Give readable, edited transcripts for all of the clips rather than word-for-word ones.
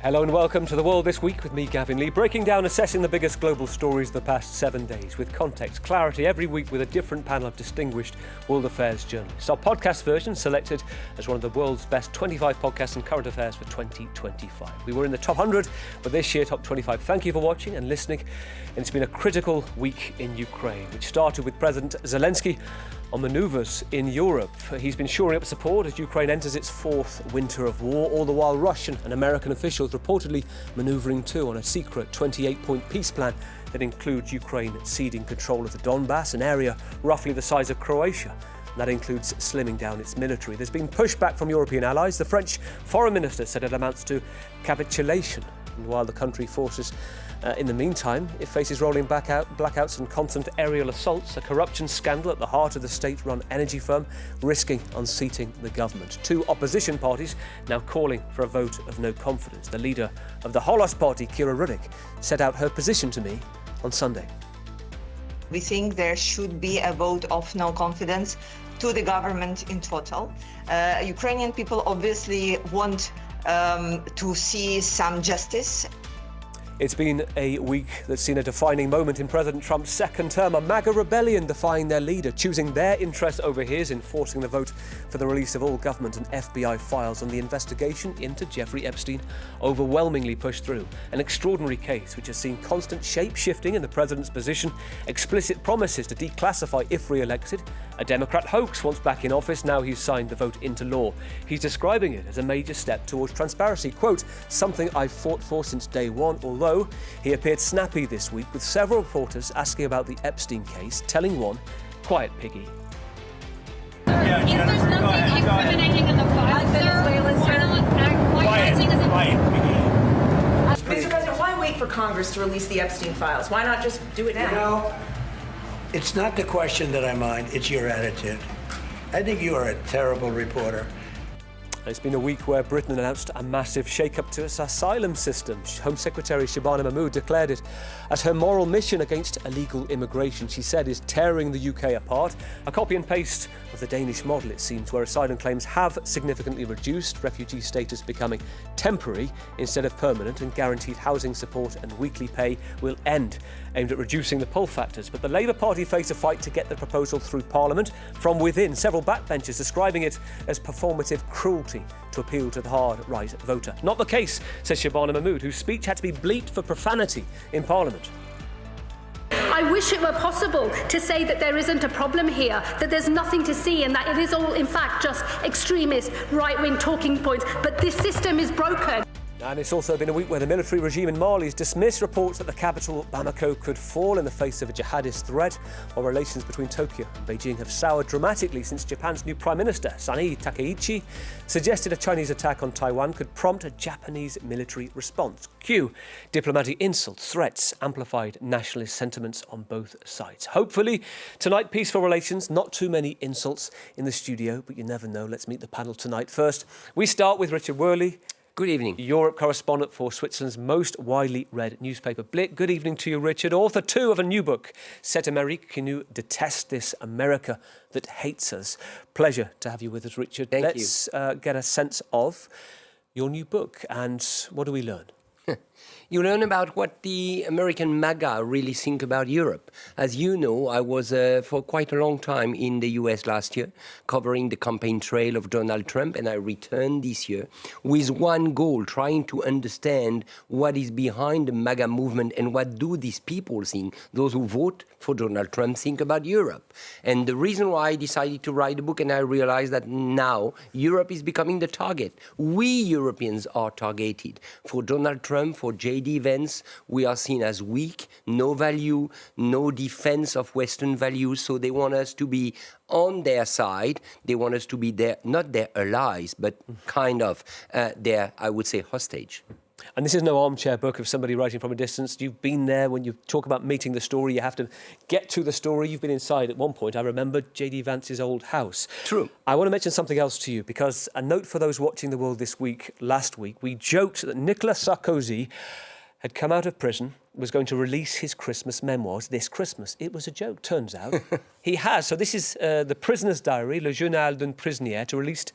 Hello and welcome to The World This Week with me, Gavin Lee, breaking down, assessing the biggest global stories of the past 7 days with context, clarity, every week with a different panel of distinguished world affairs journalists. Our podcast version selected as one of the world's best 25 podcasts and current affairs for 2025. We were in the top 100, but this year top 25. Thank you for watching and listening. And it's been a critical week in Ukraine, which started with President Zelensky on manoeuvres in Europe. He's been shoring up support as Ukraine enters its fourth winter of war, all the while Russian and American officials reportedly manoeuvring too on a secret 28-point peace plan that includes Ukraine ceding control of the Donbass, an area roughly the size of Croatia. And that includes slimming down its military. There's been pushback from European allies. The French foreign minister said it amounts to capitulation. And while the country forces in the meantime, it faces rolling blackouts and constant aerial assaults, a corruption scandal at the heart of the state-run energy firm, risking unseating the government. Two opposition parties now calling for a vote of no confidence. The leader of the Holocaust Party, Kira Rudik, set out her position to me on Sunday. We think there should be a vote of no confidence to the government in total. Ukrainian people obviously want to see some justice. It's been a week that's seen a defining moment in President Trump's second term, a MAGA rebellion defying their leader, choosing their interest over his in forcing the vote for the release of all government and FBI files on the investigation into Jeffrey Epstein, overwhelmingly pushed through. An extraordinary case which has seen constant shape-shifting in the president's position, explicit promises to declassify if re-elected, a Democrat hoax once back in office, now he's signed the vote into law. He's describing it as a major step towards transparency. Quote, something I've fought for since day one, although he appeared snappy this week with several reporters asking about the Epstein case, telling one, quiet piggy. If there's nothing incriminating in the file, Mr. President, why wait for Congress to release the Epstein files? Why not just do it now? You know, it's not the question that I mind, it's your attitude. I think you are a terrible reporter. It's been a week where Britain announced a massive shake-up to its asylum system. Home Secretary Shabana Mahmood declared it as her moral mission against illegal immigration, she said, is tearing the UK apart. A copy and paste of the Danish model, it seems, where asylum claims have significantly reduced, refugee status becoming temporary instead of permanent, and guaranteed housing support and weekly pay will end, aimed at reducing the pull factors. But the Labour Party face a fight to get the proposal through Parliament from within, several backbenchers describing it as performative cruelty to appeal to the hard right voter. Not the case, says Shabana Mahmood, whose speech had to be bleeped for profanity in Parliament. I wish it were possible to say that there isn't a problem here, that there's nothing to see and that it is all, in fact, just extremist right-wing talking points, but this system is broken. And it's also been a week where the military regime in Mali has dismissed reports that the capital, Bamako, could fall in the face of a jihadist threat, while relations between Tokyo and Beijing have soured dramatically since Japan's new Prime Minister, Sani Takaichi, suggested a Chinese attack on Taiwan could prompt a Japanese military response. Cue diplomatic insults, threats, amplified nationalist sentiments on both sides. Hopefully, tonight, peaceful relations, not too many insults in the studio, but you never know. Let's meet the panel tonight. First, we start with Richard Worley. Good evening. Europe correspondent for Switzerland's most widely read newspaper, Blick. Good evening to you, Richard. Author, too, of a new book, C'est Amérique qui nous déteste, This America That Hates Us. Pleasure to have you with us, Richard. Thank you. Let's get a sense of your new book and what do we learn? You learn about what the American MAGA really think about Europe. As you know, I was for quite a long time in the US last year, covering the campaign trail of Donald Trump, and I returned this year with one goal, trying to understand what is behind the MAGA movement and what do these people think, those who vote for Donald Trump, think about Europe. And the reason why I decided to write the book, and I realized that now Europe is becoming the target. We Europeans are targeted. For Donald Trump, for J.D. Vance, we are seen as weak, no value, no defense of Western values. So they want us to be on their side. They want us to be not their allies, but kind of their, I would say, hostage. And this is no armchair book of somebody writing from a distance. You've been there. When you talk about meeting the story, you have to get to the story. You've been inside at one point. I remember J.D. Vance's old house. True. I want to mention something else to you, because a note for those watching The World This Week. Last week, we joked that Nicolas Sarkozy had come out of prison, was going to release his Christmas memoirs this Christmas. It was a joke, turns out. He has. So this is The Prisoner's Diary, Le Journal d'un Prisonnier, released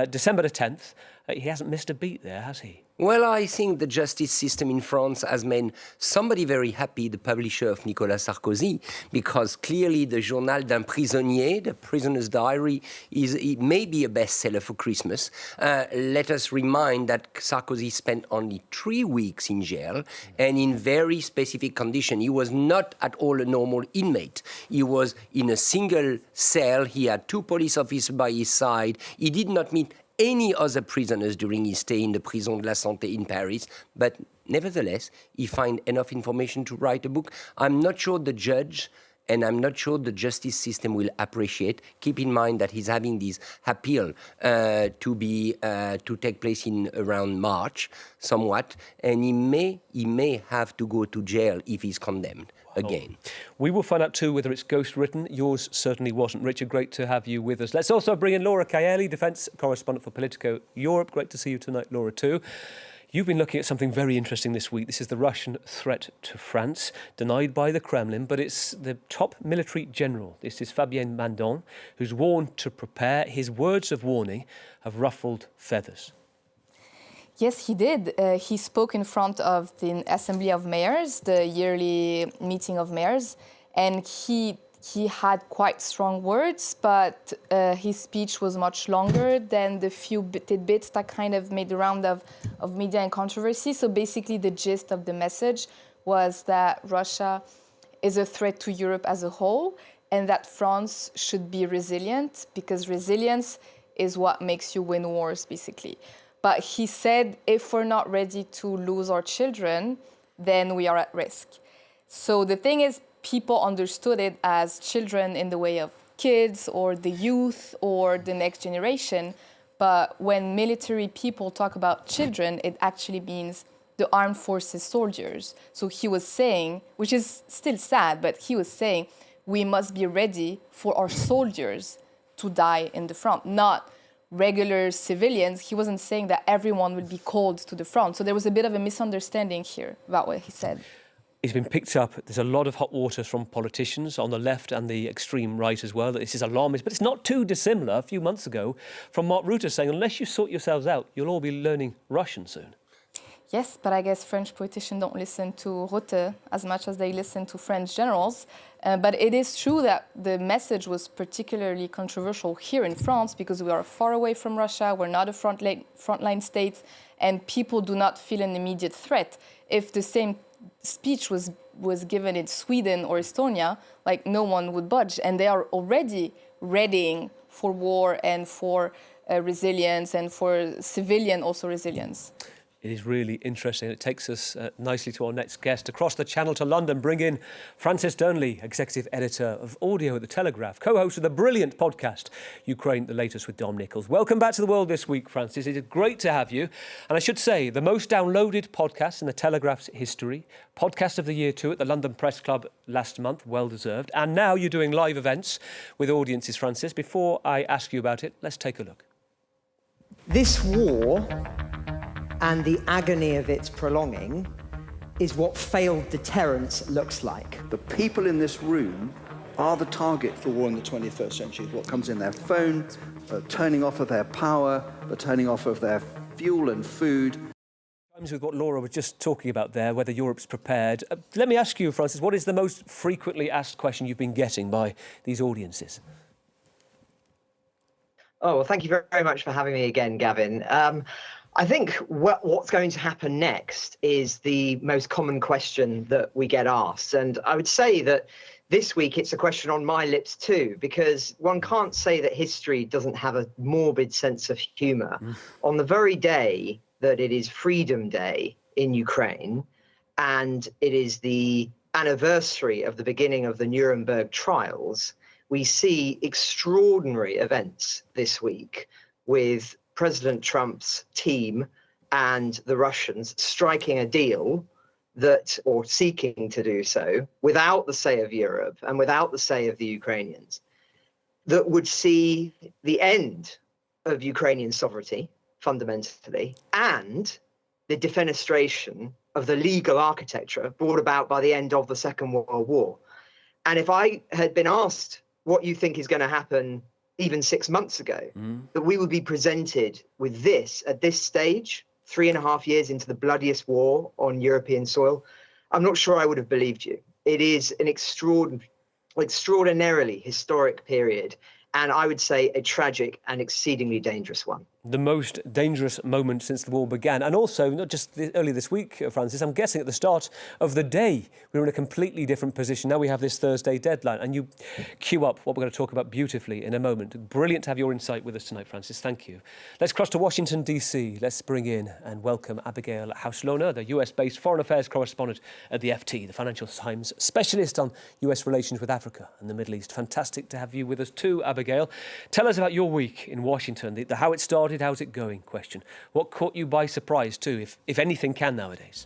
December the 10th. He hasn't missed a beat there, has he? Well, I think the justice system in France has made somebody very happy, the publisher of Nicolas Sarkozy, because clearly the Journal d'un prisonnier, the prisoner's diary, it may be a bestseller for Christmas. Let us remind that Sarkozy spent only 3 weeks in jail and in very specific conditions. He was not at all a normal inmate. He was in a single cell. He had 2 police officers by his side. He did not meet any other prisoners during his stay in the Prison de la Santé in Paris, but nevertheless, he found enough information to write a book. I'm not sure the judge and I'm not sure the justice system will appreciate. Keep in mind that he's having this appeal to take place in around March, somewhat, and he may have to go to jail if he's condemned again. We will find out too whether it's ghost written. Yours certainly wasn't. Richard, great to have you with us. Let's also bring in Laura Kaeli, defence correspondent for Politico Europe. Great to see you tonight, Laura, too. You've been looking at something very interesting this week. This is the Russian threat to France, denied by the Kremlin, but it's the top military general. This is Fabien Mandon, who's warned to prepare. His words of warning have ruffled feathers. Yes, he did. He spoke in front of the Assembly of Mayors, the yearly meeting of mayors, and he had quite strong words, but his speech was much longer than the few tidbits that kind of made the round of media and controversy. So basically the gist of the message was that Russia is a threat to Europe as a whole and that France should be resilient because resilience is what makes you win wars, basically. But he said, if we're not ready to lose our children, then we are at risk. So the thing is, people understood it as children in the way of kids or the youth or the next generation. But when military people talk about children, it actually means the armed forces soldiers. So he was saying, which is still sad, but he was saying, we must be ready for our soldiers to die in the front, not regular civilians. He wasn't saying that everyone would be called to the front. So there was a bit of a misunderstanding here about what he said. It's been picked up. There's a lot of hot water from politicians on the left and the extreme right as well. This is alarmist, but it's not too dissimilar a few months ago from Mark Rutte saying, unless you sort yourselves out, you'll all be learning Russian soon. Yes, but I guess French politicians don't listen to Rutte as much as they listen to French generals. But it is true that the message was particularly controversial here in France because we are far away from Russia, we're not a frontline state, and people do not feel an immediate threat. If the same speech was given in Sweden or Estonia, like no one would budge, and they are already readying for war and for resilience and for civilian also resilience. It is really interesting. It takes us nicely to our next guest. Across the channel to London, bring in Francis Dearnley, Executive Editor of Audio at The Telegraph, co-host of the brilliant podcast, Ukraine, the Latest with Dom Nichols. Welcome back to The World This Week, Francis. It is great to have you. And I should say, the most downloaded podcast in The Telegraph's history, podcast of the year too at the London Press Club last month, well deserved. And now you're doing live events with audiences, Francis. Before I ask you about it, let's take a look. This war and the agony of its prolonging is what failed deterrence looks like. The people in this room are the target for war in the 21st century. What comes in their phone, turning off of their power, the turning off of their fuel and food. With what Laura was just talking about there, whether Europe's prepared. Let me ask you, Francis, what is the most frequently asked question you've been getting by these audiences? Oh, well, thank you very much for having me again, Gavin. I think what's going to happen next is the most common question that we get asked. And I would say that this week it's a question on my lips too, because one can't say that history doesn't have a morbid sense of humour. On the very day that it is Freedom Day in Ukraine, and it is the anniversary of the beginning of the Nuremberg trials, we see extraordinary events this week with President Trump's team and the Russians striking a deal that, or seeking to do so, without the say of Europe and without the say of the Ukrainians, that would see the end of Ukrainian sovereignty, fundamentally, and the defenestration of the legal architecture brought about by the end of the Second World War. And if I had been asked what you think is going to happen even 6 months ago, that we would be presented with this at this stage 3.5 years into the bloodiest war on European soil, I'm not sure I would have believed you. It is an extraordinarily historic period, and I would say a tragic and exceedingly dangerous one. The most dangerous moment since the war began. And also, not just early this week, Francis, I'm guessing at the start of the day, we were in a completely different position. Now we have this Thursday deadline, and you queue up what we're going to talk about beautifully in a moment. Brilliant to have your insight with us tonight, Francis. Thank you. Let's cross to Washington, D.C. Let's bring in and welcome Abigail Hauslohner, the US-based foreign affairs correspondent at the FT, the Financial Times, specialist on US relations with Africa and the Middle East. Fantastic to have you with us too, Abigail. Tell us about your week in Washington, the how it started, how's it going question. What caught you by surprise too, if anything can nowadays?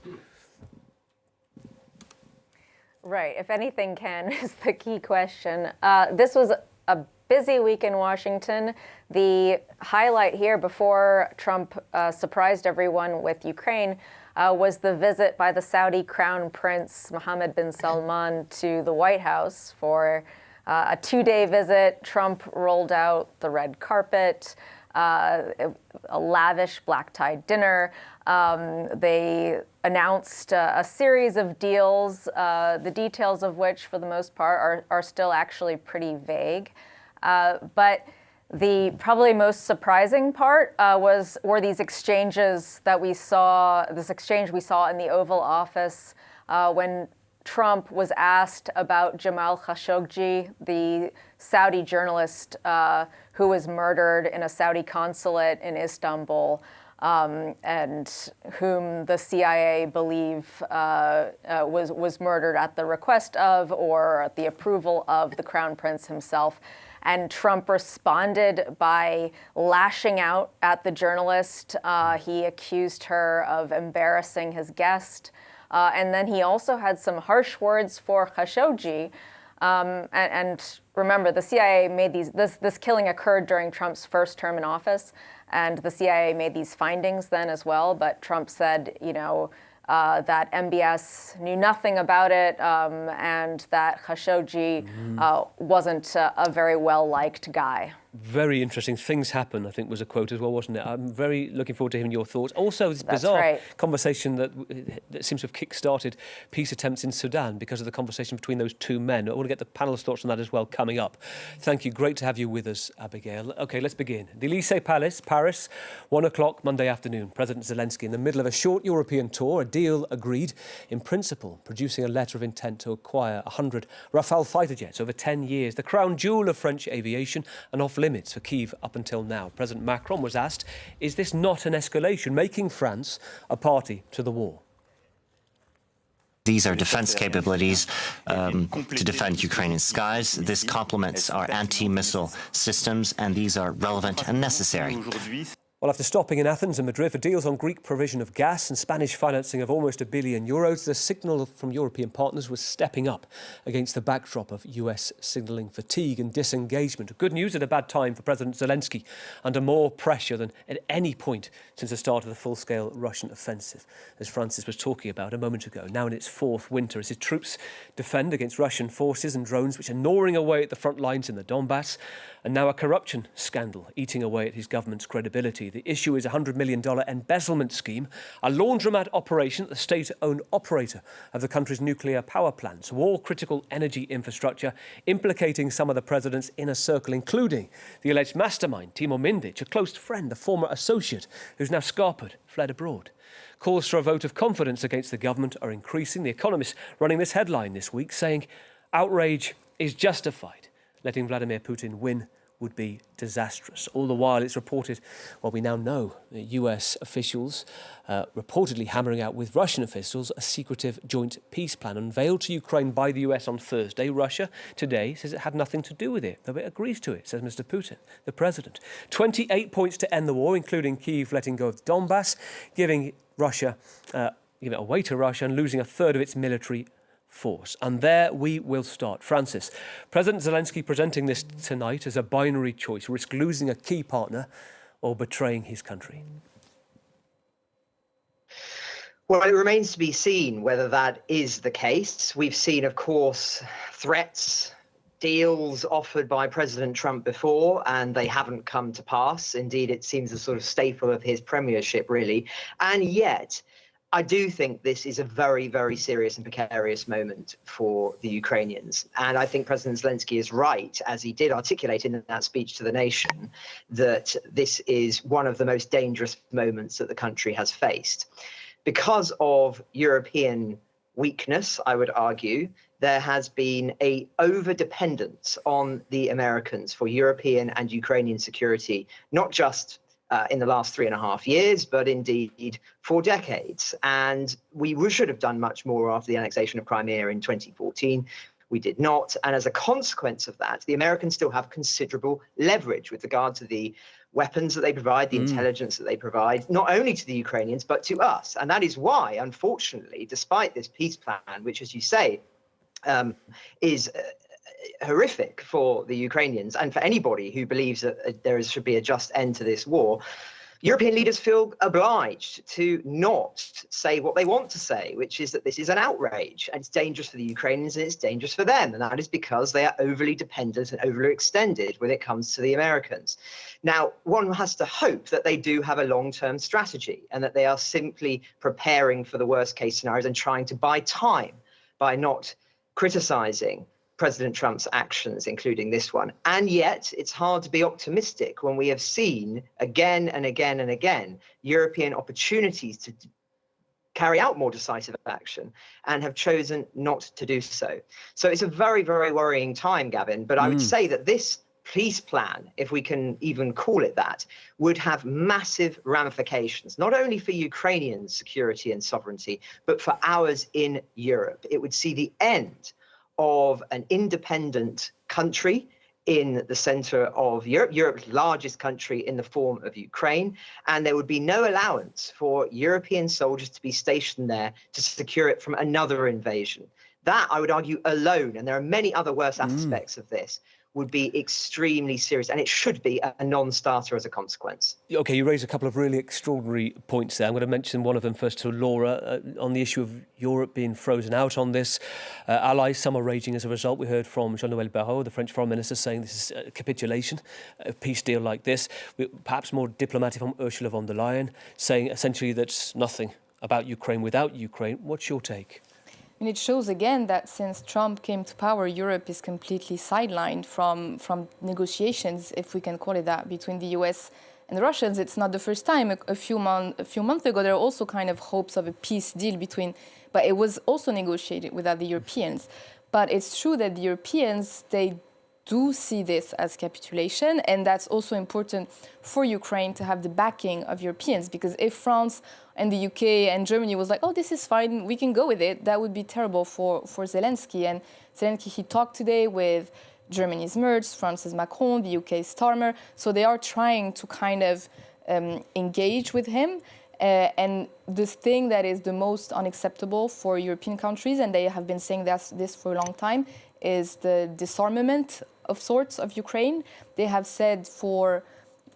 Right, if anything can is the key question. This was a busy week in Washington. The highlight here before Trump surprised everyone with Ukraine was the visit by the Saudi Crown Prince Mohammed bin Salman to the White House for a 2-day visit. Trump rolled out the red carpet, a lavish black-tie dinner. They announced a series of deals, the details of which, for the most part, are still actually pretty vague. But the probably most surprising part were these exchanges that we saw, this exchange we saw in the Oval Office when Trump was asked about Jamal Khashoggi, the Saudi journalist who was murdered in a Saudi consulate in Istanbul, and whom the CIA believe was murdered at the request of or at the approval of the Crown Prince himself. And Trump responded by lashing out at the journalist. He accused her of embarrassing his guest. And then he also had some harsh words for Khashoggi. And remember, the CIA made this killing occurred during Trump's first term in office, and the CIA made these findings then as well. But Trump said, that MBS knew nothing about it, and that Khashoggi wasn't a very well-liked guy. Very interesting. Things happen, I think, was a quote as well, wasn't it? I'm very looking forward to hearing your thoughts. Also, this bizarre conversation that seems to have kick-started peace attempts in Sudan because of the conversation between those two men. I want to get the panel's thoughts on that as well coming up. Thank you. Great to have you with us, Abigail. OK, let's begin. The Élysée Palace, Paris, 1 o'clock Monday afternoon. President Zelensky in the middle of a short European tour, a deal agreed in principle, producing a letter of intent to acquire 100 Rafale fighter jets over 10 years, the crown jewel of French aviation and off-limits for Kyiv up until now. President Macron was asked, is this not an escalation, making France a party to the war? These are defense capabilities to defend Ukrainian skies. This complements our anti-missile systems, and these are relevant and necessary. Well, after stopping in Athens and Madrid for deals on Greek provision of gas and Spanish financing of almost €1 billion, the signal from European partners was stepping up against the backdrop of US signalling fatigue and disengagement. Good news at a bad time for President Zelensky, under more pressure than at any point since the start of the full-scale Russian offensive, as Francis was talking about a moment ago. Now in its fourth winter, as his troops defend against Russian forces and drones which are gnawing away at the front lines in the Donbass, and now a corruption scandal eating away at his government's credibility. The issue is a $100 million embezzlement scheme, a laundromat operation at the state-owned operator of the country's nuclear power plants, war-critical energy infrastructure, implicating some of the president's inner circle, including the alleged mastermind, Timur Mindic, a close friend, a former associate, who's now scarpered, fled abroad. Calls for a vote of confidence against the government are increasing. The Economist running this headline this week saying, outrage is justified. Letting Vladimir Putin win would be disastrous. All the while, it's reported, well, we now know that US officials reportedly hammering out with Russian officials a secretive joint peace plan unveiled to Ukraine by the US on Thursday. Russia today says it had nothing to do with it, though it agrees to it, says Mr. Putin, the president. 28 points to end the war, including Kyiv letting go of Donbass, giving it away to Russia and losing a third of its military force. And there we will start. Francis, President Zelensky presenting this tonight as a binary choice, risk losing a key partner or betraying his country. Well, it remains to be seen whether that is the case. We've seen, of course, threats, deals offered by President Trump before, and they haven't come to pass. Indeed, it seems a sort of staple of his premiership, really. And yet, I do think this is a very, very serious and precarious moment for the Ukrainians. And I think President Zelensky is right, as he did articulate in that speech to the nation, that this is one of the most dangerous moments that the country has faced. Because of European weakness, I would argue, there has been a over-dependence on the Americans for European and Ukrainian security, not just in the last 3.5 years, but indeed for decades. And we should have done much more after the annexation of Crimea in 2014. We did not. And as a consequence of that, the Americans still have considerable leverage with regard to the weapons that they provide, the intelligence that they provide, not only to the Ukrainians, but to us. And that is why, unfortunately, despite this peace plan, which, as you say, is horrific for the Ukrainians and for anybody who believes that there should be a just end to this war, European leaders feel obliged to not say what they want to say, which is that this is an outrage and it's dangerous for the Ukrainians and it's dangerous for them. And that is because they are overly dependent and overly extended when it comes to the Americans. Now, one has to hope that they do have a long-term strategy and that they are simply preparing for the worst case scenarios and trying to buy time by not criticizing President Trump's actions, including this one. And yet it's hard to be optimistic when we have seen again and again and again European opportunities to carry out more decisive action and have chosen not to do so. So it's a very, very worrying time, Gavin. But I would say that this peace plan, if we can even call it that, would have massive ramifications, not only for Ukrainian security and sovereignty, but for ours in Europe. It would see the end of an independent country in the center of Europe, Europe's largest country in the form of Ukraine, and there would be no allowance for European soldiers to be stationed there to secure it from another invasion. That, I would argue, alone, and there are many other worse aspects of this, would be extremely serious, and it should be a non-starter as a consequence. OK, you raise a couple of really extraordinary points there. I'm going to mention one of them first to Laura on the issue of Europe being frozen out on this. Allies, some are raging as a result. We heard from Jean-Noël Barrot, the French Foreign Minister, saying this is a capitulation, a peace deal like this. Perhaps more diplomatic from Ursula von der Leyen, saying essentially that's nothing about Ukraine without Ukraine. What's your take? And it shows again that since Trump came to power, Europe is completely sidelined from negotiations, if we can call it that, between the US and the Russians. It's not the first time. A few months ago, there were also kind of hopes of a peace deal but it was also negotiated without the Europeans. But it's true that the Europeans, they do see this as capitulation, and that's also important for Ukraine to have the backing of Europeans, because if France and the UK and Germany was like, oh, this is fine, we can go with it, that would be terrible for Zelensky. And Zelensky, he talked today with Germany's Merz, France's Macron, the UK's Starmer, so they are trying to kind of engage with him. And the thing that is the most unacceptable for European countries, and they have been saying this for a long time, is the disarmament of sorts of Ukraine. They have said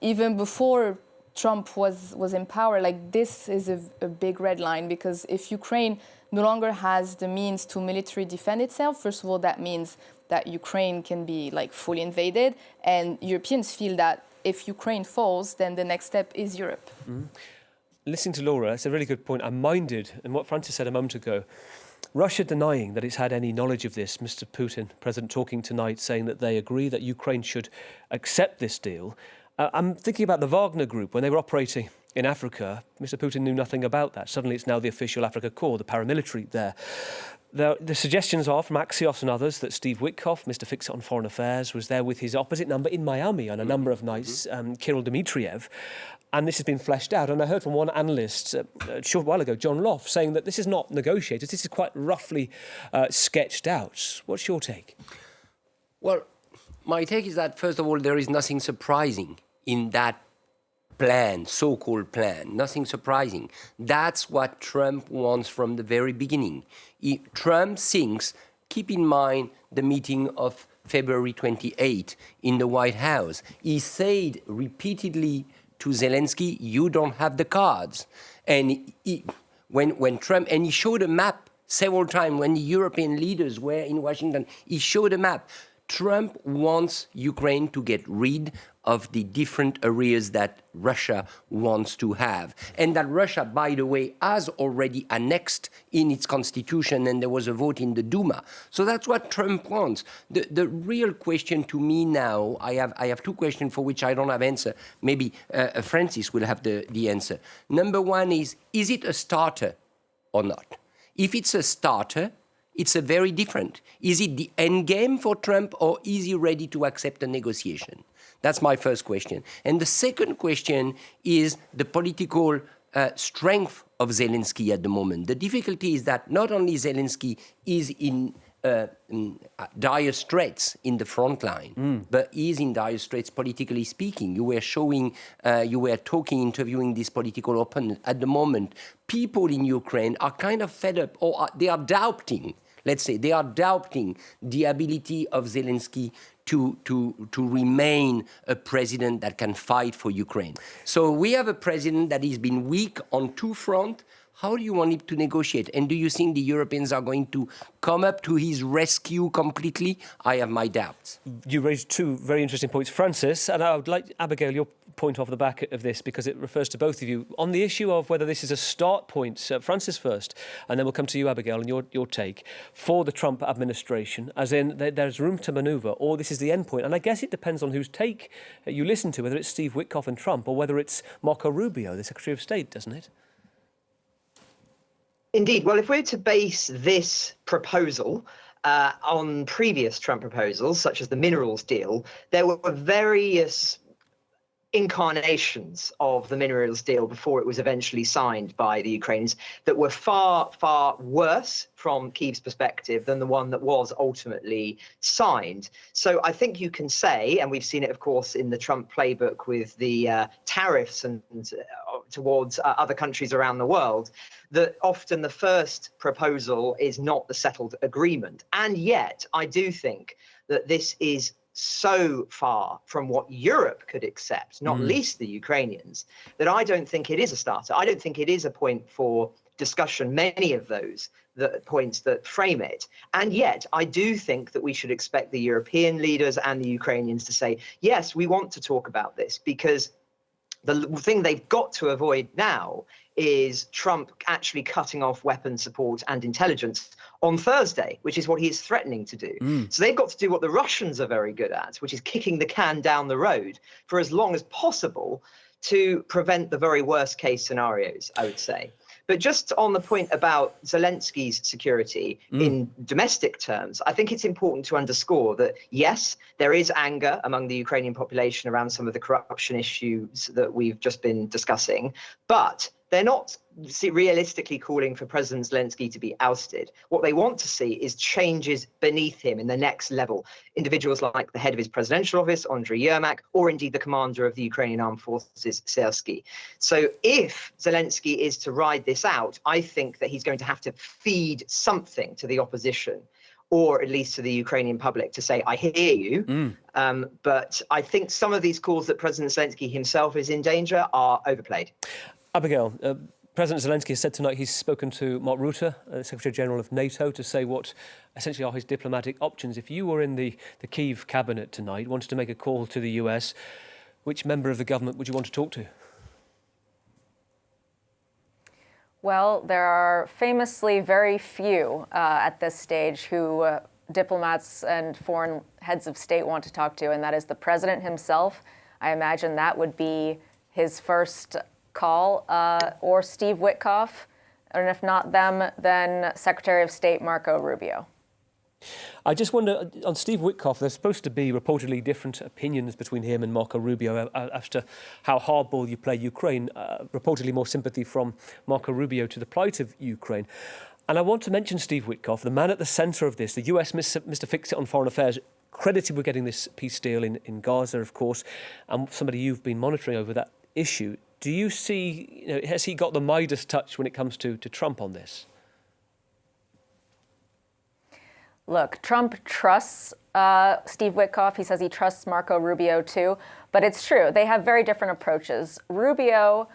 even before Trump was in power, like this is a big red line, because if Ukraine no longer has the means to militarily defend itself, first of all, that means that Ukraine can be like fully invaded, and Europeans feel that if Ukraine falls, then the next step is Europe. Listening to Laura, it's a really good point. I'm minded in what Francis said a moment ago. Russia denying that it's had any knowledge of this. Mr. Putin, President, talking tonight, saying that they agree that Ukraine should accept this deal. I'm thinking about the Wagner Group. When they were operating in Africa, Mr. Putin knew nothing about that. Suddenly it's now the official Africa Corps, the paramilitary there. The suggestions are from Axios and others that Steve Witkoff, Mr. Fix-It on Foreign Affairs, was there with his opposite number in Miami on a number of nights, Kirill Dmitriev. And this has been fleshed out. And I heard from one analyst a short while ago, John Loff, saying that this is not negotiated. This is quite roughly sketched out. What's your take? Well, my take is that, first of all, there is nothing surprising in that plan, so-called plan. Nothing surprising. That's what Trump wants from the very beginning. Trump thinks, keep in mind the meeting of February 28 in the White House. He said repeatedly to Zelensky, you don't have the cards. And when Trump, and he showed a map several times when the European leaders were in Washington, he showed a map. Trump wants Ukraine to get rid of the different areas that Russia wants to have. And that Russia, by the way, has already annexed in its constitution, and there was a vote in the Duma. So that's what Trump wants. The real question to me now, I have two questions for which I don't have answer. Maybe Francis will have the answer. Number one is it a starter or not? If it's a starter, it's a very different. Is it the end game for Trump, or is he ready to accept a negotiation? That's my first question. And the second question is the political strength of Zelensky at the moment. The difficulty is that not only Zelensky is in dire straits in the front line, but is in dire straits politically speaking. You were interviewing this political opponent. At the moment, people in Ukraine are kind of fed up, or they are doubting, let's say, they are doubting the ability of Zelensky to remain a president that can fight for Ukraine. So we have a president that has been weak on two fronts. How do you want him to negotiate? And do you think the Europeans are going to come up to his rescue completely? I have my doubts. You raised two very interesting points, Francis, and I would like, Abigail, your point off the back of this, because it refers to both of you. On the issue of whether this is a start point, Francis first, and then we'll come to you, Abigail, and your take, for the Trump administration, as in there's room to manoeuvre, or this is the end point. And I guess it depends on whose take you listen to, whether it's Steve Witkoff and Trump, or whether it's Marco Rubio, the Secretary of State, doesn't it? Indeed. Well, if we're to base this proposal on previous Trump proposals, such as the minerals deal, there were various incarnations of the minerals deal before it was eventually signed by the Ukrainians that were far, far worse from Kyiv's perspective than the one that was ultimately signed. So I think you can say, and we've seen it, of course, in the Trump playbook with the tariffs and towards other countries around the world, that often the first proposal is not the settled agreement. And yet I do think that this is so far from what Europe could accept, not least the Ukrainians, that I don't think it is a starter. I don't think it is a point for discussion, many of those points that frame it. And yet I do think that we should expect the European leaders and the Ukrainians to say, yes, we want to talk about this, because the thing they've got to avoid now is Trump actually cutting off weapons support and intelligence on Thursday, which is what he is threatening to do. So they've got to do what the Russians are very good at, which is kicking the can down the road for as long as possible to prevent the very worst case scenarios, I would say. But just on the point about Zelensky's security in domestic terms, I think it's important to underscore that, yes, there is anger among the Ukrainian population around some of the corruption issues that we've just been discussing, but they're not realistically calling for President Zelensky to be ousted. What they want to see is changes beneath him in the next level. Individuals like the head of his presidential office, Andriy Yermak, or indeed the commander of the Ukrainian Armed Forces, Syrsky. So if Zelensky is to ride this out, I think that he's going to have to feed something to the opposition, or at least to the Ukrainian public, to say, I hear you. But I think some of these calls that President Zelensky himself is in danger are overplayed. Abigail, President Zelensky has said tonight he's spoken to Mark Rutte, Secretary General of NATO, to say what essentially are his diplomatic options. If you were in the Kyiv cabinet tonight, wanted to make a call to the US, which member of the government would you want to talk to? Well, there are famously very few at this stage who diplomats and foreign heads of state want to talk to, and that is the president himself. I imagine that would be his first call, or Steve Witkoff, and if not them, then Secretary of State Marco Rubio. I just wonder, on Steve Witkoff, there's supposed to be reportedly different opinions between him and Marco Rubio as to how hardball you play Ukraine, reportedly more sympathy from Marco Rubio to the plight of Ukraine. And I want to mention Steve Witkoff, the man at the centre of this, the US Mr. Fix-It on Foreign Affairs, credited with getting this peace deal in Gaza, of course, and somebody you've been monitoring over that issue. Do you see, has he got the Midas touch when it comes to Trump on this? Look, Trump trusts Steve Witkoff. He says he trusts Marco Rubio too, but it's true. They have very different approaches. Rubio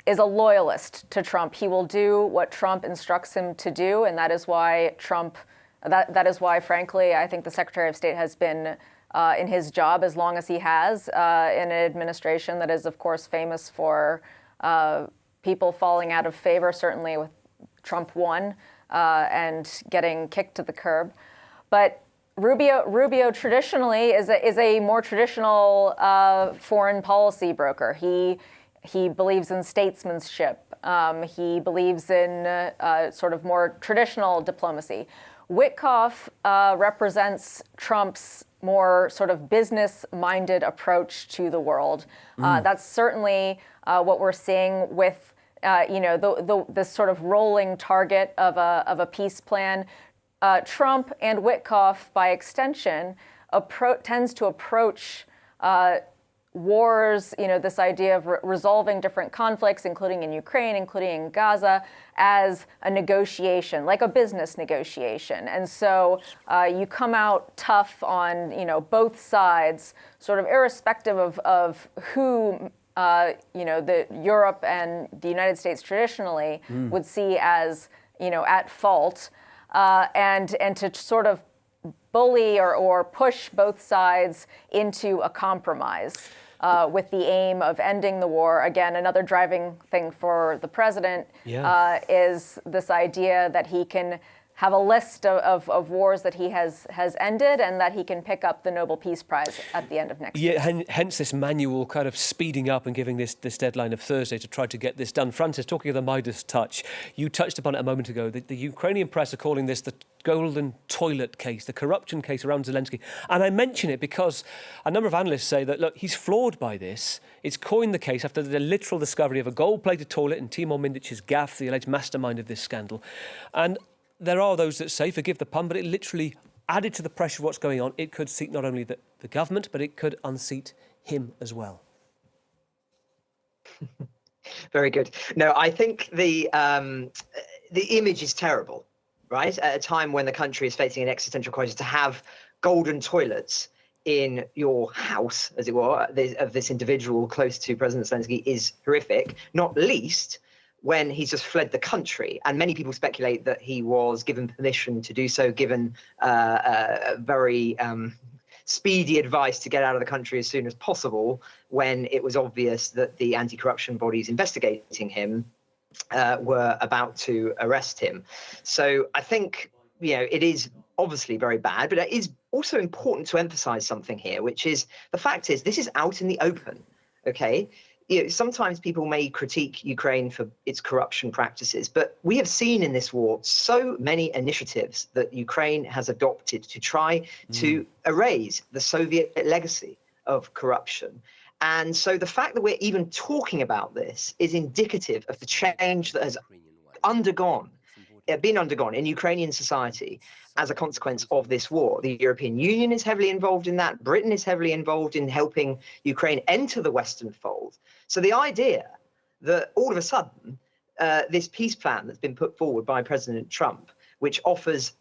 is a loyalist to Trump. He will do what Trump instructs him to do, and that is why Trump That is why, frankly, I think the Secretary of State has been in his job as long as he has, in an administration that is, of course, famous for people falling out of favor, certainly with Trump 1 and getting kicked to the curb. But Rubio traditionally is a more traditional foreign policy broker. He believes in statesmanship. He believes in sort of more traditional diplomacy. Witkoff represents Trump's more sort of business-minded approach to the world. That's certainly what we're seeing with, this sort of rolling target of a peace plan. Trump and Witkoff, by extension, tends to approach wars, this idea of resolving different conflicts, including in Ukraine, including in Gaza, as a negotiation, like a business negotiation. And so you come out tough on, both sides, sort of irrespective of who, the Europe and the United States traditionally would see as, at fault, and to sort of bully or push both sides into a compromise with the aim of ending the war. Again, another driving thing for the president is this idea that he can have a list of wars that he has ended and that he can pick up the Nobel Peace Prize at the end of next year. Hence this manual kind of speeding up and giving this deadline of Thursday to try to get this done. Francis, talking of the Midas touch, you touched upon it a moment ago. The Ukrainian press are calling this the golden toilet case, the corruption case around Zelensky. And I mention it because a number of analysts say that, look, he's flawed by this. It's coined the case after the literal discovery of a gold-plated toilet in Timur Mindic's gaff, the alleged mastermind of this scandal. And there are those that say, forgive the pun, but it literally added to the pressure of what's going on. It could seat not only the government, but it could unseat him as well. Very good. No, I think the image is terrible, right? At a time when the country is facing an existential crisis, to have golden toilets in your house, as it were, of this individual close to President Zelensky is horrific, not least when he's just fled the country. And many people speculate that he was given permission to do so, given very speedy advice to get out of the country as soon as possible, when it was obvious that the anti-corruption bodies investigating him were about to arrest him. So I think, it is obviously very bad, but it is also important to emphasize something here, which is the fact is this is out in the open, okay? Sometimes people may critique Ukraine for its corruption practices, but we have seen in this war so many initiatives that Ukraine has adopted to try to erase the Soviet legacy of corruption. And so the fact that we're even talking about this is indicative of the change that has been undergone in Ukrainian society as a consequence of this war. The European Union is heavily involved in that. Britain is heavily involved in helping Ukraine enter the Western fold. So the idea that all of a sudden this peace plan that's been put forward by President Trump, which offers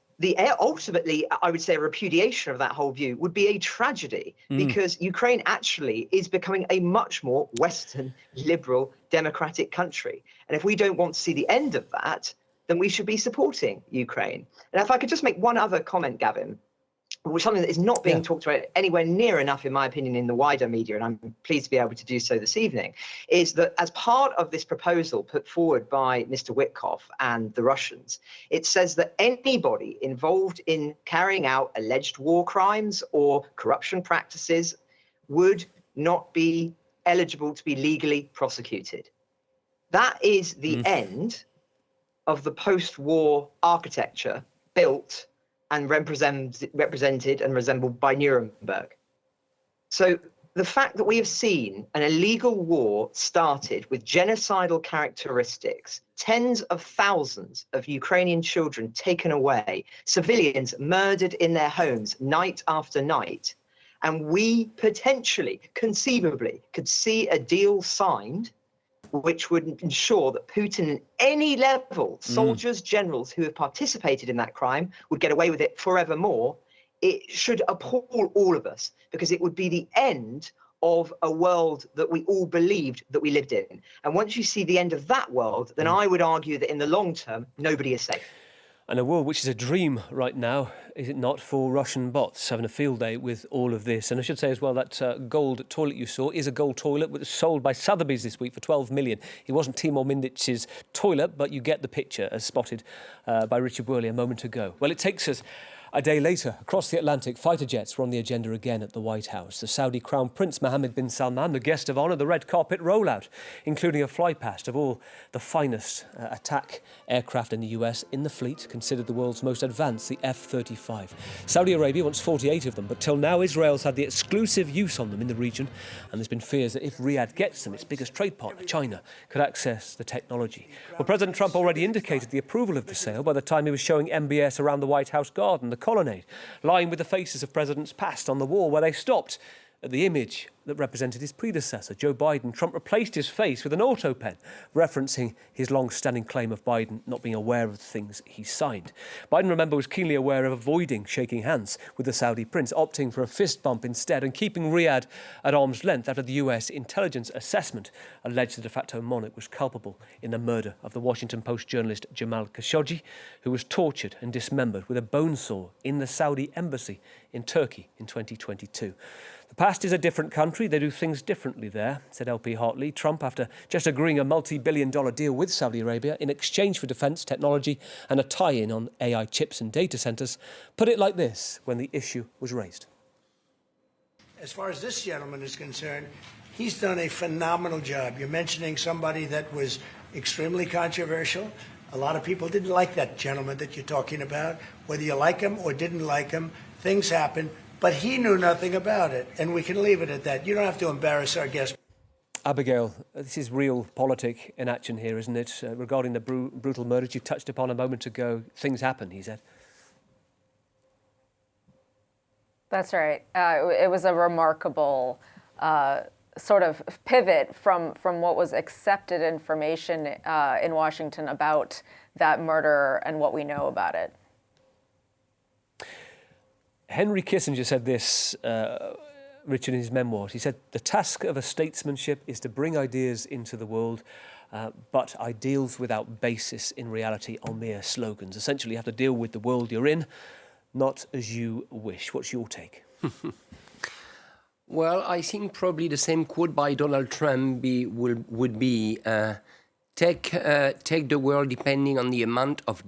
ultimately, I would say, a repudiation of that whole view, would be a tragedy, because Ukraine actually is becoming a much more Western, liberal, democratic country. And if we don't want to see the end of that, then we should be supporting Ukraine. And if I could just make one other comment, Gavin, which is something that is not being talked about anywhere near enough, in my opinion, in the wider media, and I'm pleased to be able to do so this evening, is that as part of this proposal put forward by Mr. Witkoff and the Russians, it says that anybody involved in carrying out alleged war crimes or corruption practices would not be eligible to be legally prosecuted. That is the end of the post-war architecture built and represented and resembled by Nuremberg. So the fact that we have seen an illegal war started with genocidal characteristics, tens of thousands of Ukrainian children taken away, civilians murdered in their homes night after night, and we potentially, conceivably, could see a deal signed which would ensure that Putin at any level, soldiers, generals who have participated in that crime, would get away with it forevermore. It should appall all of us, because it would be the end of a world that we all believed that we lived in. And once you see the end of that world, then I would argue that in the long term, nobody is safe. And a world which is a dream right now, is it not, for Russian bots having a field day with all of this? And I should say as well that gold toilet you saw is a gold toilet that was sold by Sotheby's this week for 12 million. It wasn't Timur Mindich's toilet, but you get the picture as spotted by Richard Worley a moment ago. Well, it takes us a day later. Across the Atlantic, fighter jets were on the agenda again at the White House. The Saudi Crown Prince Mohammed bin Salman, the guest of honour, the red carpet rollout, including a flypast of all the finest attack aircraft in the US in the fleet, considered the world's most advanced, the F-35. Saudi Arabia wants 48 of them, but till now Israel's had the exclusive use on them in the region, and there's been fears that if Riyadh gets them, its biggest trade partner, China, could access the technology. Well, President Trump already indicated the approval of the sale by the time he was showing MBS around the White House garden, the colonnade, lying with the faces of presidents past on the wall where they stopped at the image that represented his predecessor, Joe Biden. Trump replaced his face with an auto pen, referencing his long-standing claim of Biden not being aware of the things he signed. Biden, remember, was keenly aware of avoiding shaking hands with the Saudi prince, opting for a fist bump instead and keeping Riyadh at arm's length after the US intelligence assessment alleged the de facto monarch was culpable in the murder of the Washington Post journalist Jamal Khashoggi, who was tortured and dismembered with a bone saw in the Saudi embassy in Turkey in 2022. The past is a different country. They do things differently there, said LP Hartley. Trump, after just agreeing a multi-billion-dollar deal with Saudi Arabia in exchange for defence technology and a tie-in on AI chips and data centres, put it like this when the issue was raised. As far as this gentleman is concerned, he's done a phenomenal job. You're mentioning somebody that was extremely controversial. A lot of people didn't like that gentleman that you're talking about. Whether you like him or didn't like him, things happen. But he knew nothing about it, and we can leave it at that. You don't have to embarrass our guest. Abigail, this is real politic in action here, isn't it? Regarding the brutal murders you touched upon a moment ago, things happen, he said. That's right. It was a remarkable sort of pivot from what was accepted information in Washington about that murder and what we know about it. Henry Kissinger said this, Richard, in his memoirs. He said, the task of a statesmanship is to bring ideas into the world, but ideals without basis in reality are mere slogans. Essentially, you have to deal with the world you're in, not as you wish. What's your take? Well, I think probably the same quote by Donald Trump would be, take the world depending on the amount of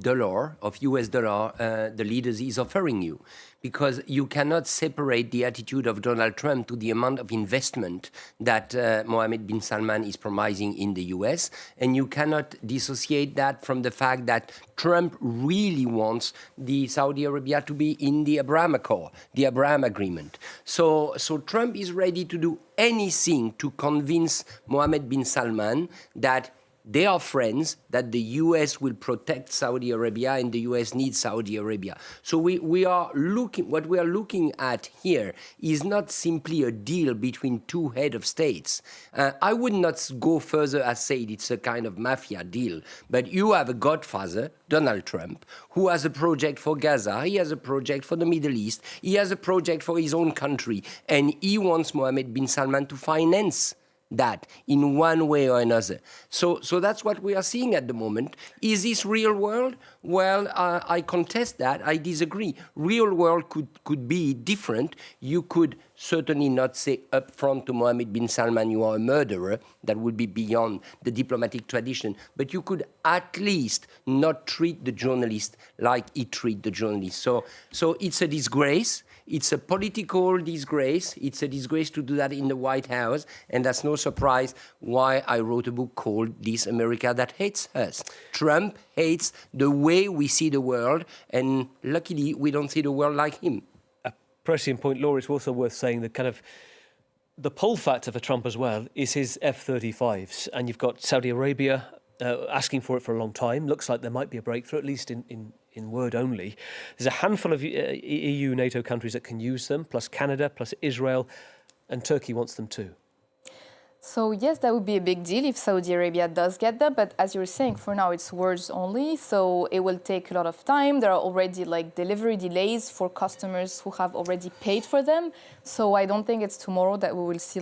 US dollar, the leaders is offering you. Because you cannot separate the attitude of Donald Trump to the amount of investment that Mohammed bin Salman is promising in the US. And you cannot dissociate that from the fact that Trump really wants the Saudi Arabia to be in the Abraham Accord, the Abraham Agreement. So Trump is ready to do anything to convince Mohammed bin Salman that they are friends, that the US will protect Saudi Arabia and the US needs Saudi Arabia. So what we are looking at here is not simply a deal between two heads of states. I would not go further as say it's a kind of mafia deal, but you have a godfather, Donald Trump, who has a project for Gaza, he has a project for the Middle East, he has a project for his own country, and he wants Mohammed bin Salman to finance that in one way or another. So that's what we are seeing at the moment. Is this real world? Well, I contest that. I disagree. Real world could be different. You could certainly not say up front to Mohammed bin Salman, you are a murderer. That would be beyond the diplomatic tradition. But you could at least not treat the journalist like he treated the journalist. So it's a disgrace. It's a political disgrace. It's a disgrace to do that in the White House. And that's no surprise why I wrote a book called This America That Hates Us. Trump hates the way we see the world. And luckily, we don't see the world like him. A prescient point, Laura. It's also worth saying that kind of the pull factor for Trump as well is his F-35s. And you've got Saudi Arabia asking for it for a long time. Looks like there might be a breakthrough, at least in word only. There's a handful of EU, NATO countries that can use them, plus Canada, plus Israel, and Turkey wants them too. So yes, that would be a big deal if Saudi Arabia does get that. But as you were saying, for now it's words only. So it will take a lot of time. There are already delivery delays for customers who have already paid for them. So I don't think it's tomorrow that we will see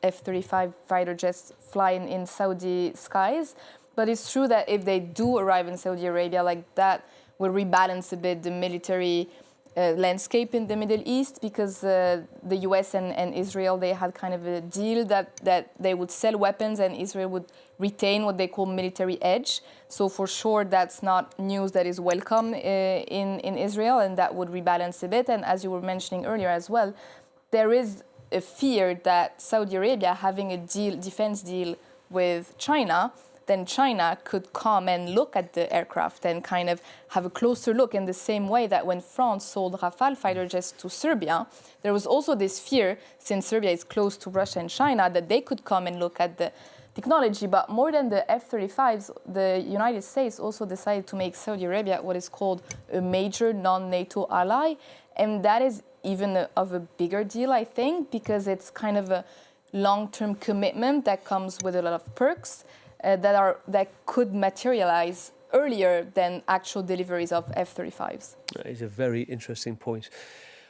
F-35 fighter jets flying in Saudi skies. But it's true that if they do arrive in Saudi Arabia, that will rebalance a bit the military landscape in the Middle East, because the US and Israel, they had kind of a deal that they would sell weapons and Israel would retain what they call military edge. So for sure, that's not news that is welcome in Israel, and that would rebalance a bit. And as you were mentioning earlier as well, there is a fear that Saudi Arabia having a defense deal with China, then China could come and look at the aircraft and kind of have a closer look, in the same way that when France sold Rafale fighter jets to Serbia, there was also this fear, since Serbia is close to Russia and China, that they could come and look at the technology. But more than the F-35s, the United States also decided to make Saudi Arabia what is called a major non-NATO ally. And that is even of a bigger deal, I think, because it's kind of a long-term commitment that comes with a lot of perks that could materialize earlier than actual deliveries of F-35s. That is a very interesting point.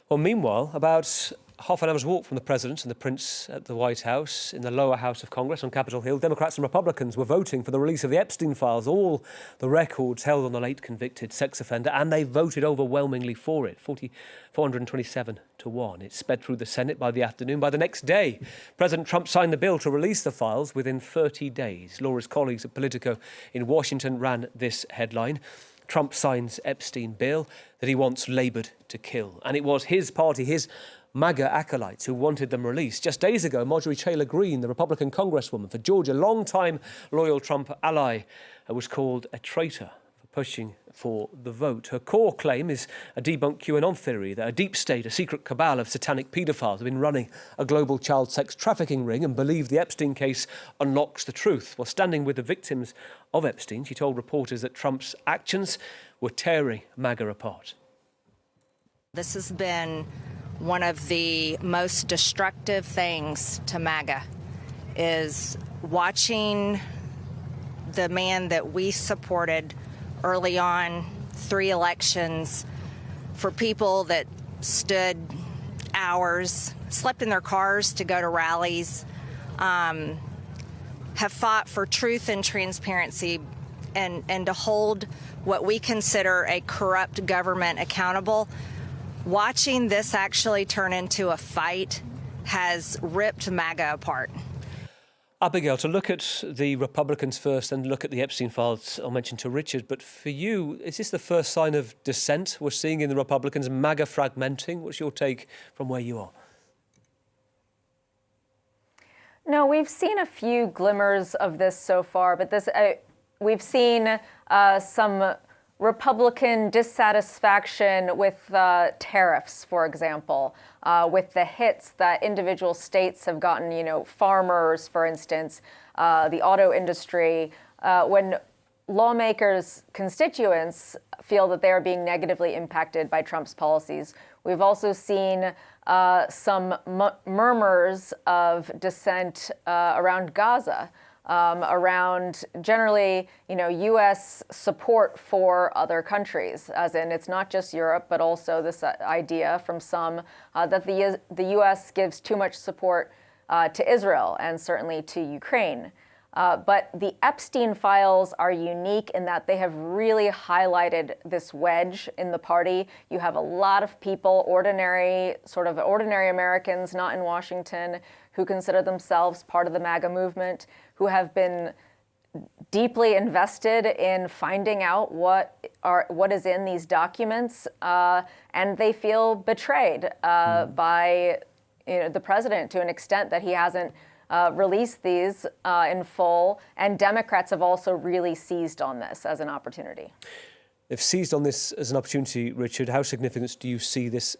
Well, meanwhile, about half an hour's walk from the President and the Prince at the White House, in the lower house of Congress on Capitol Hill, Democrats and Republicans were voting for the release of the Epstein files, all the records held on the late convicted sex offender, and they voted overwhelmingly for it, 427 to 1. It sped through the Senate by the afternoon. By the next day, President Trump signed the bill to release the files within 30 days. Laura's colleagues at Politico in Washington ran this headline: Trump signs Epstein bill that he wants laboured to kill. And it was his party, his MAGA acolytes, who wanted them released. Just days ago, Marjorie Taylor Greene, the Republican congresswoman for Georgia, long-time loyal Trump ally, was called a traitor for pushing for the vote. Her core claim is a debunked QAnon theory that a deep state, a secret cabal of satanic paedophiles have been running a global child sex trafficking ring, and believe the Epstein case unlocks the truth. While standing with the victims of Epstein, she told reporters that Trump's actions were tearing MAGA apart. This has been one of the most destructive things to MAGA, is watching the man that we supported early on, 3 elections, for people that stood hours, slept in their cars to go to rallies, have fought for truth and transparency, and to hold what we consider a corrupt government accountable. Watching this actually turn into a fight has ripped MAGA apart. Abigail, to look at the Republicans first and look at the Epstein files, I'll mention to Richard, but for you, is this the first sign of dissent we're seeing in the Republicans, MAGA fragmenting? What's your take from where you are? No, we've seen a few glimmers of this so far, but we've seen some Republican dissatisfaction with tariffs, for example, with the hits that individual states have gotten, farmers, for instance, the auto industry, when lawmakers' constituents feel that they are being negatively impacted by Trump's policies. We've also seen some murmurs of dissent around Gaza, around generally, U.S. support for other countries, as in it's not just Europe, but also this idea from some that the U.S. gives too much support to Israel and certainly to Ukraine. But the Epstein files are unique in that they have really highlighted this wedge in the party. You have a lot of people, ordinary Americans, not in Washington, who consider themselves part of the MAGA movement, who have been deeply invested in finding out what is in these documents, and they feel betrayed by the president to an extent that he hasn't released these in full, and Democrats have also really seized on this as an opportunity. They've seized on this as an opportunity, Richard. How significant do you see this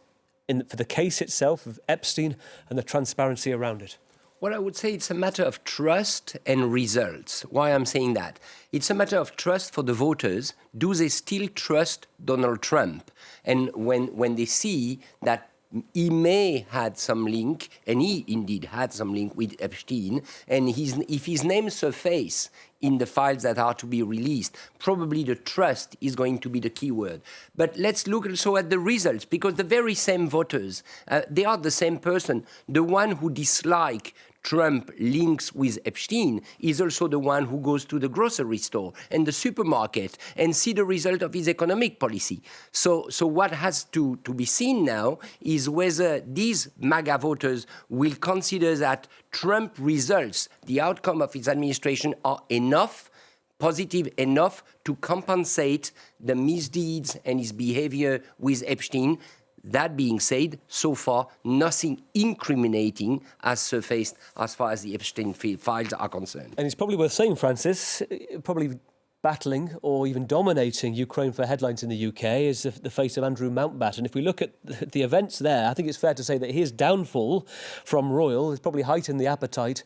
for the case itself of Epstein and the transparency around it? Well, I would say it's a matter of trust and results. Why I'm saying that? It's a matter of trust for the voters. Do they still trust Donald Trump? And when they see that he may had some link, and he indeed had some link with Epstein, and if his name surfaces in the files that are to be released, probably the trust is going to be the key word. But let's look also at the results, because the very same voters, they are the same person. The one who dislike Trump links with Epstein is also the one who goes to the grocery store and the supermarket and see the result of his economic policy. So what has to be seen now is whether these MAGA voters will consider that Trump results, the outcome of his administration, are enough, positive enough to compensate the misdeeds and his behavior with Epstein. That being said, so far, nothing incriminating has surfaced as far as the Epstein files are concerned. And it's probably worth saying, Francis, probably battling or even dominating Ukraine for headlines in the UK is the face of Andrew Mountbatten. If we look at the events there, I think it's fair to say that his downfall from Royal has probably heightened the appetite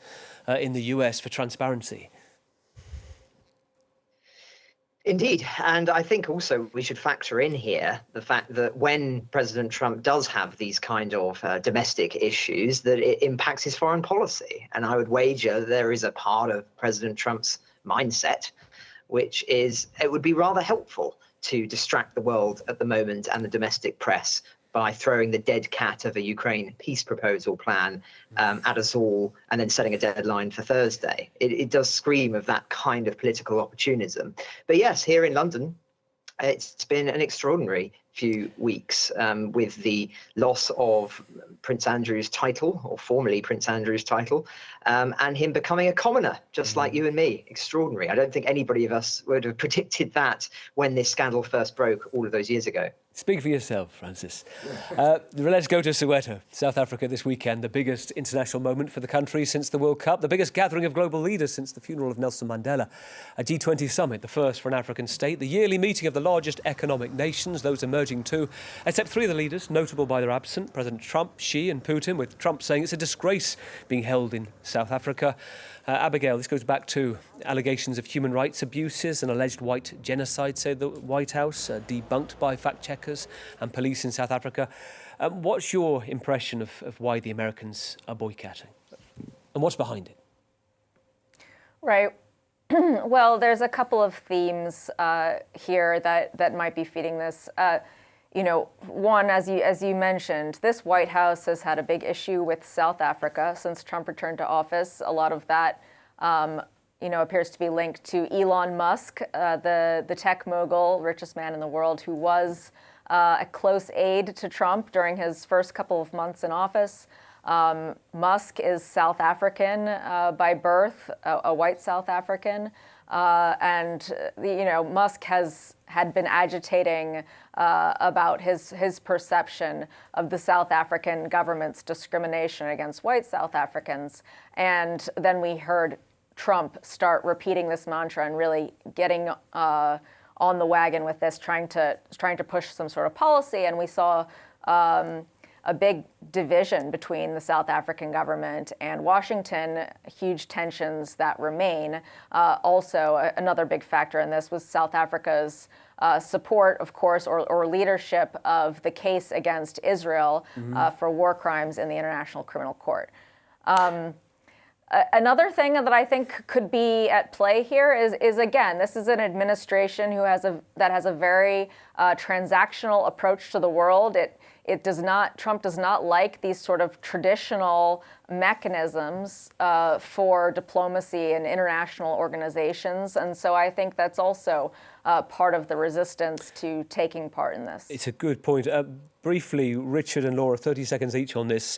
in the US for transparency. Indeed. And I think also we should factor in here the fact that when President Trump does have these kind of domestic issues, that it impacts his foreign policy. And I would wager there is a part of President Trump's mindset, which is it would be rather helpful to distract the world at the moment and the domestic press by throwing the dead cat of a Ukraine peace proposal plan at us all and then setting a deadline for Thursday. It does scream of that kind of political opportunism. But yes, here in London, it's been an extraordinary few weeks with the loss of Prince Andrew's title, or formerly Prince Andrew's title, and him becoming a commoner, just like you and me. Extraordinary. I don't think anybody of us would have predicted that when this scandal first broke all of those years ago. Speak for yourself, Francis. Let's go to Soweto, South Africa this weekend, the biggest international moment for the country since the World Cup, the biggest gathering of global leaders since the funeral of Nelson Mandela, a G20 summit, the first for an African state, the yearly meeting of the largest economic nations, those emerging too, except three of the leaders, notable by their absence, President Trump, Xi and Putin, with Trump saying it's a disgrace being held in South Africa. Abigail, this goes back to allegations of human rights abuses and alleged white genocide, say the White House, debunked by fact-checkers and police in South Africa. What's your impression of why the Americans are boycotting? And what's behind it? Right. Well, there's a couple of themes here that might be feeding this. One, as you mentioned, this White House has had a big issue with South Africa since Trump returned to office. A lot of that, appears to be linked to Elon Musk, the tech mogul, richest man in the world, who was a close aide to Trump during his first couple of months in office. Musk is South African by birth, a white South African. Musk had been agitating about his perception of the South African government's discrimination against white South Africans. And then we heard Trump start repeating this mantra and really getting on the wagon with this, trying to push some sort of policy. And we saw a big division between the South African government and Washington, huge tensions that remain. Also, another big factor in this was South Africa's support, of course, or leadership of the case against Israel for war crimes in the International Criminal Court. Another thing that I think could be at play here is again, this is an administration that has a very transactional approach to the world. Trump does not like these sort of traditional mechanisms for diplomacy and international organizations. And so I think that's also part of the resistance to taking part in this. It's a good point. Briefly, Richard and Laura, 30 seconds each on this.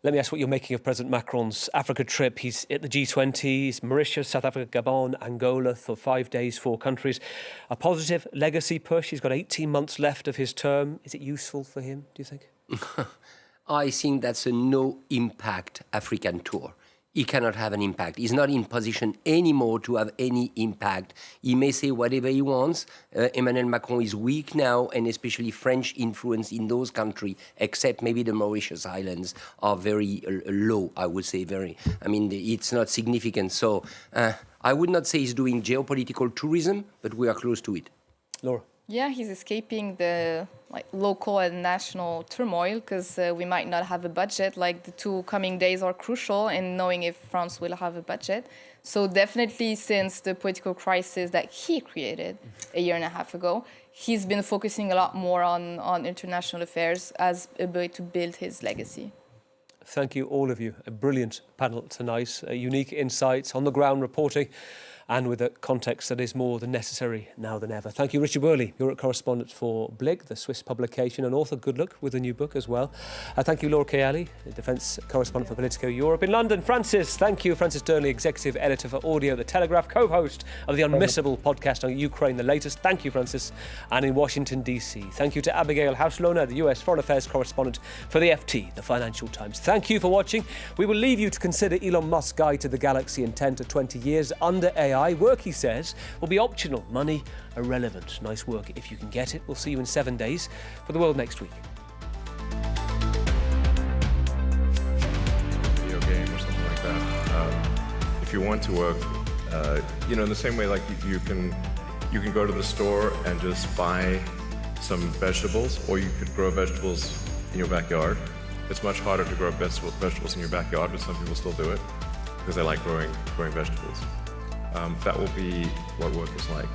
Let me ask what you're making of President Macron's Africa trip. He's at the G20, he's Mauritius, South Africa, Gabon, Angola for 5 days, 4 countries. A positive legacy push. He's got 18 months left of his term. Is it useful for him, do you think? I think that's a no-impact African tour. He cannot have an impact. He's not in position anymore to have any impact. He may say whatever he wants. Emmanuel Macron is weak now, and especially French influence in those countries, except maybe the Mauritius Islands, are very low, I would say. It's not significant. So I would not say he's doing geopolitical tourism, but we are close to it. Laura? Yeah, he's escaping the local and national turmoil because we might not have a budget. The 2 coming days are crucial in knowing if France will have a budget. So definitely since the political crisis that he created a year and a half ago, he's been focusing a lot more on international affairs as a way to build his legacy. Thank you, all of you. A brilliant panel tonight, unique insights, on-the-ground reporting, and with a context that is more than necessary now than ever. Thank you, Richard Worley, Europe correspondent for Blick, the Swiss publication, and author. Good luck with the new book as well. Thank you, Laura Kayali, the defence correspondent for Politico Europe. In London, Francis, thank you. Francis Durnley, executive editor for Audio, The Telegraph, co-host of the unmissable podcast on Ukraine, The Latest. Thank you, Francis. And in Washington, D.C., thank you to Abigail Hauslona, the US Foreign Affairs correspondent for the FT, the Financial Times. Thank you for watching. We will leave you to consider Elon Musk's guide to the galaxy in 10 to 20 years under AI. Work, he says, will be optional. Money, irrelevant. Nice work if you can get it. We'll see you in 7 days for The World Next Week. Video game or something like that. If you want to work, in the same way, like you can go to the store and just buy some vegetables, or you could grow vegetables in your backyard. It's much harder to grow vegetables in your backyard, but some people still do it because they like growing vegetables. That will be what work is like.